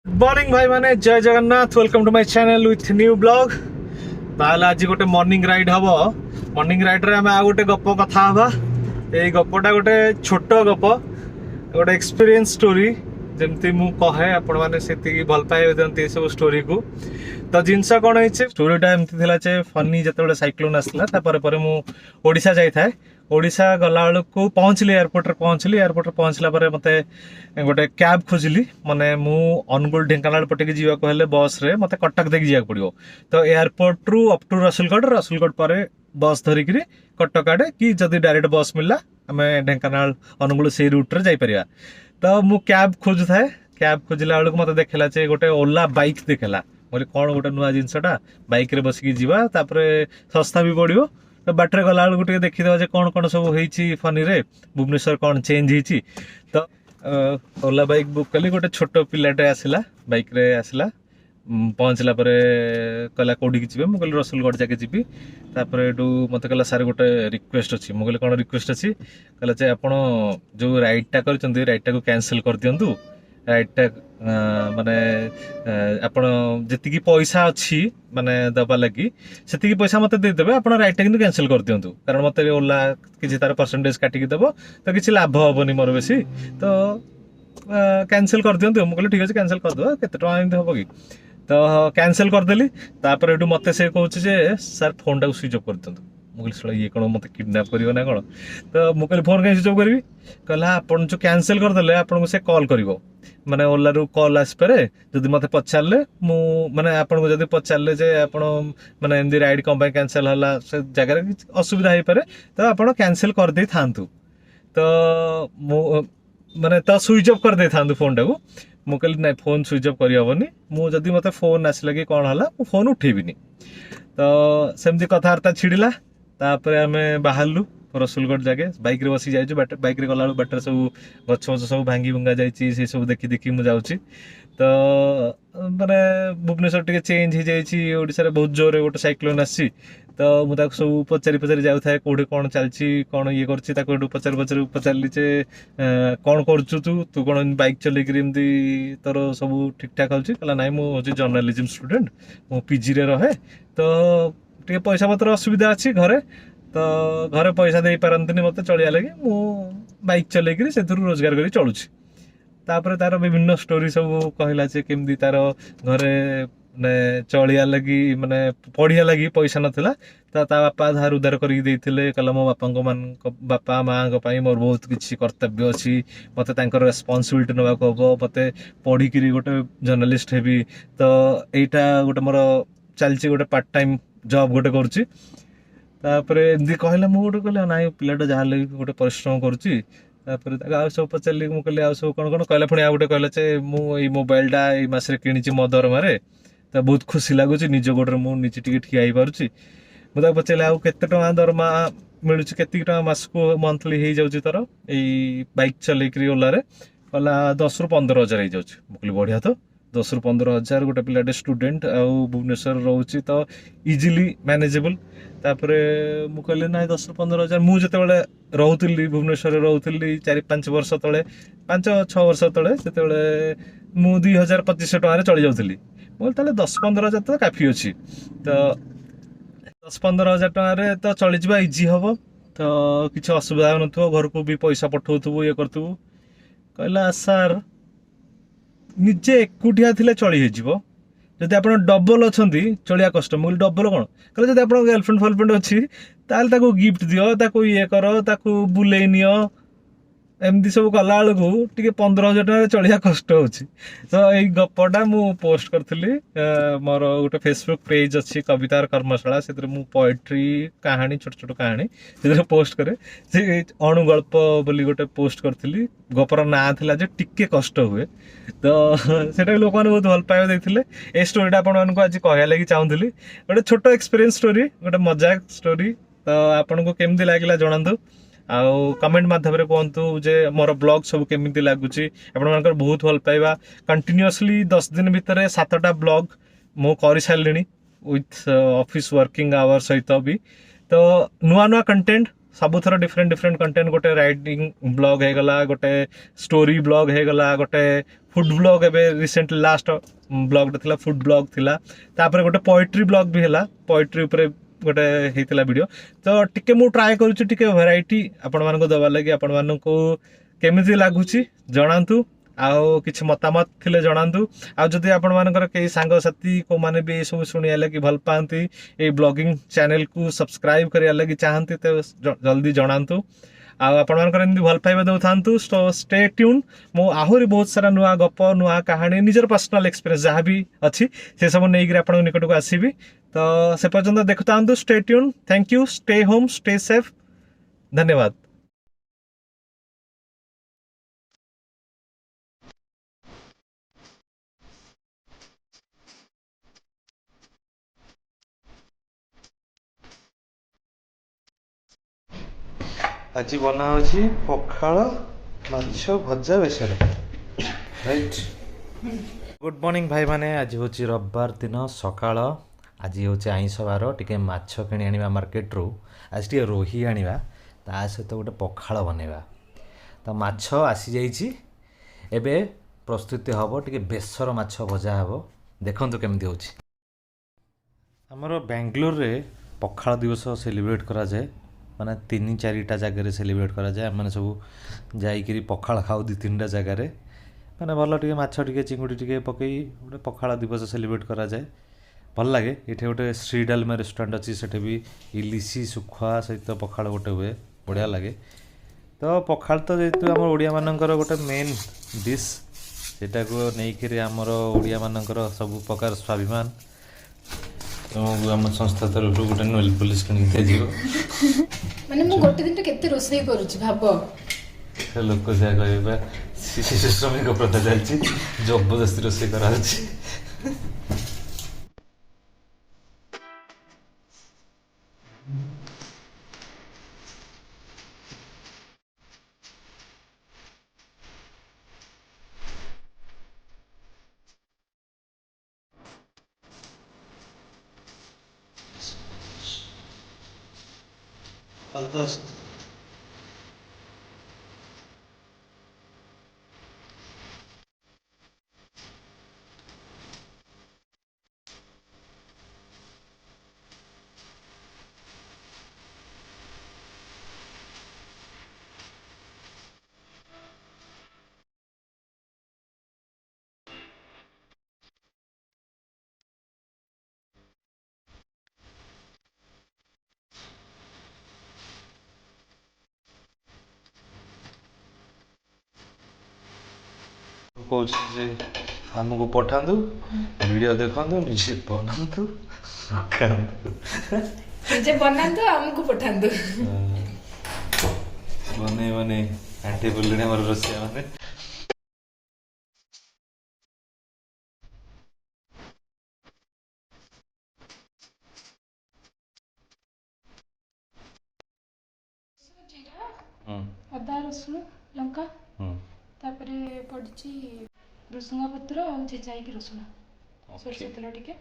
Morning भाई माने जय Jagannath welcome to my channel with new blog. ताहले आज गोटे मॉर्निंग राइड हबो। मॉर्निंग राइड रे हमें आ गोटे गप कथा हबा। ए गपटा गोटे छोट गप, गोटे एक्सपीरियंस स्टोरी। जेमती मु कहे आपण माने सेति भल पाए दंती सब स्टोरी को। तो जिनस कौन है स्टोरीटा एमती थिला जे फनी जतबे साइक्लोन आसला तापर परे मु ओडिशा जाई थाए। ओडिशा गला बेलू पहुँचली एयरपोर्ट रे पहुँचला पर मते गोटे कैब खोजिली। माने मु अनुगुल ढेंकानाल पटे जीवाको हेले बस रे मते कटक देख जाक पड़ियो। तो एयरपोर्ट रु अप टू रसुलगढ़ पर बस धरिकी कटक आड़े कि जदि डायरेक्ट बस मिलला आम ढेंकानाल अनुगुल से रूट रे जाई परिया। तो मु कैब खोजु थाए। कैब खोजिला बेलू मते देखला जे गोटे ओला बाइक देखला। बोले कौन गोटे नुआ जिनसटा बाइक रे बसिकी जीवा तापरे सस्ता भी पड़ियो। तो बाटर गला बेलू देखीद कौन कौन सब होती फनी रे भुवनेश्वर कौन चेंज होती। तो ओला बाइक बुक कली। गोटे छोट पिलाटे आसला बाइक रे आसला। पहुँचला कहला कौटी जी मुझे रसुलगढ़ जाके जी। मत कहला सार गोटे रिक्वेस्ट अच्छी। मुझे कौन रिक्वेस्ट अच्छी कहला जे आप जो राइडटा कर राइडटा को कैंसल कर दिंतु। राइडटा माने आपण जी पैसा अच्छी माने दबा लगी से पैसा मत देदेवे। आप राइडटा कि कैंसल कर दिंतु कारण मत ओला किसी तार परसेंटेज काटिकी देव तो किसी लाभ हेनी मोर बेसी। तो कैंसल कर दिंतु। मुझे ठीक अच्छे कैंसल करदे केते टका एमती हम कि। तो कैंसल करदेली। तापर एटू मत से कहूँ सर फोन टाक स्विच अफ कर दिंतु। मुझे ये कौन मत किडनाप कर ना कौन। तो मुझे फोन कहीं स्विच अफ करी कहला आपन जो कैंसल करदे आपको से कॉल कर माने ओला रु कॉल आसपे जदि मत पचारे मु माने आपन को जदि पचारे जे आपण माने एमदी राइड कम कैंसल होला से जगह असुविधा हो पारे तो आपण कैंसल कर दे थांतु। तो मु माने तो स्विच ऑफ कर दे थांतु फोन टाको। मु कहली ना फोन स्विच ऑफ करी हबनी। मु जदि मते फोन आसला कि कौन होला मु फोन उठेबिनी। तो सेमती कथबार्ता छिड़िला। तापर आमे बाहरलु रसुलगढ़ जाके बाइक रे बसी जाइछु। बाइक रे गला बाटर सब गछ गछ सब भांगी भुंगा जाइछि से सब देखी देखी मु जाउछि। तो माने भुवनेश्वर टिके चेंज हो जाइछि। ओडिसा रे बहुत जोर गोटे साइक्लोन आसी। तो मु ताक सब पचारि जाउ थाए कोठे कौन चलछि कौन ये करछि ताको पचारली जे कौन करछु तू कौन बाइक चलेक एमती तोर सब ठीक ठाक होछि कहला नाइ मु होछि जर्नलिज्म स्टूडेंट मु पीजी रे रहे। तो टिके पैसा पत्र असुविधा अछि घरे। तो घरे पैसा दे पारंतनी मत चलिया लगे मु बाइक चलेक से रोजगार करी चलुछि। तापर तार विभिन्न स्टोरी सब कहला जे केमदी तार घरे ने चलिया लगी माने पढ़िया लगी पैसा नथिला। ता बापा धार उधार करी देथिले कहला मो बापा माँ को मोर बहुत किसी कर्तव्य अच्छी मत रेस्पॉन्सिबिलिटी नवाक हम मत पढ़ी गोटे जर्नलिस्ट हेबी। तो एटा गोटे मोर चलची गोटे पार्ट टाइम जॉब गोटे करुच्ची। तापर एमती कहला मु गोटे कहला ना पिलाटा जहाँ लगे गोटे परिश्रम करुच्ची। आउ सब पचारि मुझे कहली आउ सब कौन कौन कहला पुणी आउ गोटे कहला जे मुझे मोबाइलटा ये मसरे किणी मो दरमारे। तो बहुत खुशी लगुच निज गोड़े मुझे टी ठिया हो पार्टी। मुझे पचारे आउ केते टका दरमा मिलूँ केती टका मासको मंथली हो जाऊँगी तोर यही बाइक चलेक ओला कहला 10 ରୁ 15 हज़ार हो जाऊँ। मुझे बढ़िया तो 10 ରୁ 15 हज़ार गोटे पिलाटे स्टूडेंट आउ भुवनेश्वर रोचे तो इजिली मैनेजेबल। तापर मु कहली ना 10 ରୁ 15 हज़ार मुझे रोली भुवनेश्वर रोली 4-5 वर्ष तले 5-6 वर्ष तले से मु 2500 टकर चली जाऊँगी। बोले 10-15 हज़ार तो काफी अच्छी। तो 10-15 हज़ार टकर तो चली जा इजी हम। तो किसी असुविधा हो न घर को भी पैसा पठाऊ ये करूँ कहला सार निजे एकुटिया थिले चली हो जदि आप डबल अच्छा चलिया कष्ट। मुझे डबल कौन कहले जब आप गर्लफ्रेंड फर्लफ्रेंड अच्छी ताको गिफ्ट दियो ताको ये कर ताको बुले नियो एमती सब कला बेलू टे 15,000 टका चलिया कष्ट हो। तो यही गपटा मु पोस्ट करी मोर गोटे फेसबुक पेज अच्छी कवितार कर्मशाला से पोएट्री कहानी छोट छोट कहानी से पोस्ट करे से अणुगल्प बोली गोटे पोस्ट करी गपर ना था टिके कष्ट हुए। तो सेटा लोक मैंने बहुत भल पाइबा देते। ए स्टोरीटा आपको आज कहया लगी चाहूली गोटे छोट एक्सपीरियंस स्टोरी गोटे मजाक स्टोरी। तो आपको केमती लगे जनातु आउ कमेंट माध्यम कहतु जे मोर ब्लॉग सब केमी लगुच आप बहुत भल पाइबा। कंटिन्यूअसली 10 दिन भितर 7टा ब्लॉग मु कर सारे विथ ऑफिस वर्किंग आवर सहित भी। तो नुआ नुआ कंटेंट ସବୁଥର डिफरेंट डिफरेंट कंटेंट गोटे राइडिंग ब्लॉग हो गला गोटे स्टोरी ब्लॉग हो गला गोटे फूड ब्लॉग एवं रिसेंट लास्ट ब्लॉग थिला फूड ब्लॉग थिला तापर गोटे पोएट्री ब्लॉग भी हैला पोएट्री ऊपर गोटे हेतिला वीडियो तो टिके मु ट्राई करूछु टिके वैरायटी आपण मानको दबा लागि आपण मानको केमिति लागुची जणांतु आउ किछि मतामत थिले जणांतु आ जदि आपण मानकर केही सांग साथी को माने भी सब सुनिया लागि भल पांती ए ब्लॉगिंग चैनल को सब्सक्राइब करिया लागि चाहंती तो जल्दी जणांतु आ आपण मानकर एमदी भल पाइबा दउथांतु सो स्टे ट्यून मो आहुरी बहुत सारा नुआ गप नुआ कहानी निजर पर्सनल एक्सपीरियंस जहाँ भी अच्छी से सब नहीं आपण निकट को आसीबी तो से पर्यंत देखुतांतु stay tune thank you stay home stay safe धन्यवाद। आज बना होची पखाल माछ भजा बेसर राइट। गुड मॉर्निंग भाई माने आज होची रविवार दिन सकाळ आज होची आइंस बार टिके माछ किणी आनिबा मार्केट रू आज टिके रोही आनिबा ता सहित गोटे पखाल बनेबा तो माछ आसी जाइछि एबे प्रस्तुति हबो टिके बेसर माछ भजा हबो देखंतु केमति होची। हमर बेंगलोर रे पखाल दिवस सेलिब्रेट करा जाए माने 3-4टा जगह सेलिब्रेट करा जाए मैंने सब जाइकरी पखाल खाऊ 2-3टा जगह माने भल टिके माछ टिके चिंगुड़ी टिके पकई गोटे पखाल दिवस सेलिब्रेट करा जाए भल लगे। ये गोटे श्री डालमा रेस्टोरेंट अच्छी सेठे भी इलिशी सुखुआ सहित पखाल गोटे हुए बढ़िया लगे। तो पखाल तो जेहेतु आम ओडिया मानकर गोटे मेन डिश सेटा को नहीं आमर ओडिया मानकर सब प्रकार स्वाभिमान तुमको आम संस्था तरफ गोटे नोएल पुलिस किन माने मु गोटे दिन केते रोसई करूची भाब लोक जा कहबा शिशु श्रमिक प्रथा चलछि जबरदस्ती रोसई करा अछि। कौन आमको पठातु वीडियो देखु निजे बनातु निजे बनातु हमको पठातु बने बने आंटी बोलने हमर रोसिया माने अदा रसुण लंका तापरे पड़ची रसुंगा पत्र और छेचाई की रसुण सरसो तेल टिके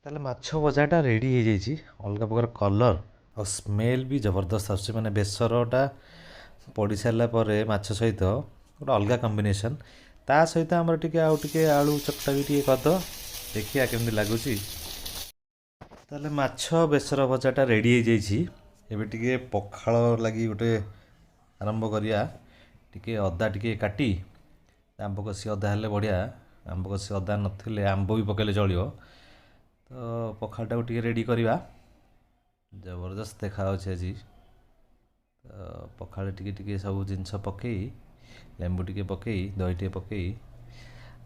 ताले माछ भजाटा रेडी हो जाइए अलग प्रकार कलर और स्मेल भी जबरदस्त आस माने बेसरटा पड़ी सारा माछ सहित गोटे अलग कॉम्बिनेशन ता सहित आमर टिके आउ टिके आलू चकटा भी टिके करद देखिया केमती लगुच। ताले माछ बेसर भजाटा रेडी हो जाइए एबे टिके पखाल लगी गोटे आरंभ करिया टिके अदा टिके काटी आंब कषि अदा हेले बढ़िया ଆମ୍ବ କଷି ଅଦା ନଥିଲେ ଆମ୍ବ ବି ପକେଇଲେ ଚଳିବ। ତ ପଖାଳଟାକୁ ଟିକେ ରେଡ଼ି କରିବା। ଜବରଦସ୍ତ ଦେଖାଯାଉଛି ଆଜି। ତ ପଖାଳ ଟିକେ ଟିକେ ସବୁ ଜିନିଷ ପକେଇ, ଲେମ୍ବୁ ଟିକେ ପକେଇ, ଦହି ଟିକେ ପକେଇ,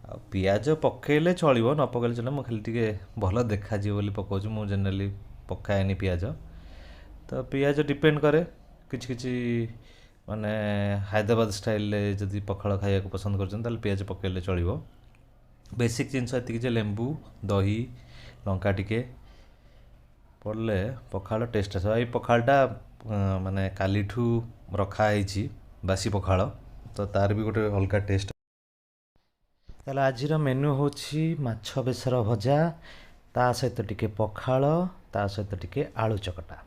ଆଉ ପିଆଜ ପକେଇଲେ ଚଳିବ, ନ ପକେଇଲେ ଚଳିବ। ମୁଁ ଖାଲି ଟିକେ ଭଲ ଦେଖାଯିବ ବୋଲି ପକାଉଛି। ମୁଁ ଜେନେରାଲି ପକାଏନି ପିଆଜ। ତ ପିଆଜ ଡିପେଣ୍ଡ କରେ, କିଛି କିଛି ମାନେ ହାଇଦ୍ରାବାଦ ଷ୍ଟାଇଲରେ ଯଦି ପଖାଳ ଖାଇବାକୁ ପସନ୍ଦ କରୁଛନ୍ତି ତାହେଲେ ପିଆଜ ପକାଇଲେ ଚଳିବ। ବେସିକ୍ ଜିନିଷ ଏତିକି ଯେ ଲେମ୍ବୁ, ଦହି, ଲଙ୍କା ଟିକେ ପଡ଼ିଲେ ପଖାଳ ଟେଷ୍ଟ ଆସିବ। ଏଇ ପଖାଳଟା ମାନେ କାଲିଠୁ ରଖା ହେଇଛି, ବାସି ପଖାଳ, ତ ତାର ବି ଗୋଟେ ଅଲଗା ଟେଷ୍ଟ। ତାହେଲେ ଆଜିର ମେନୁ ହେଉଛି ମାଛ ବେସର ଭଜା, ତା ସହିତ ଟିକେ ପଖାଳ, ତା ସହିତ ଟିକେ ଆଳୁ ଚକଟା।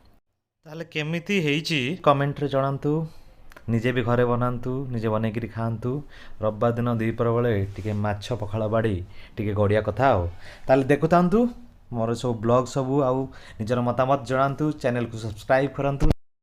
ତାହେଲେ କେମିତି ହେଇଛି କମେଣ୍ଟରେ ଜଣାନ୍ତୁ। ନିଜେ ବି ଘରେ ବନାନ୍ତୁ, ନିଜେ ବନେଇକିରି ଖାଆନ୍ତୁ। ରବିବାର ଦିନ ଦ୍ୱିପ୍ରହର ବେଳେ ଟିକେ ମାଛ ପଖାଳ ବାଡ଼ି ଟିକେ ଗଡ଼ିଆ କଥା ଆଉ। ତାହେଲେ ଦେଖୁଥାନ୍ତୁ ମୋର ସବୁ ବ୍ଲଗ୍ ସବୁ, ଆଉ ନିଜର ମତାମତ ଜଣାନ୍ତୁ, ଚ୍ୟାନେଲକୁ ସବସ୍କ୍ରାଇବ୍ କରନ୍ତୁ।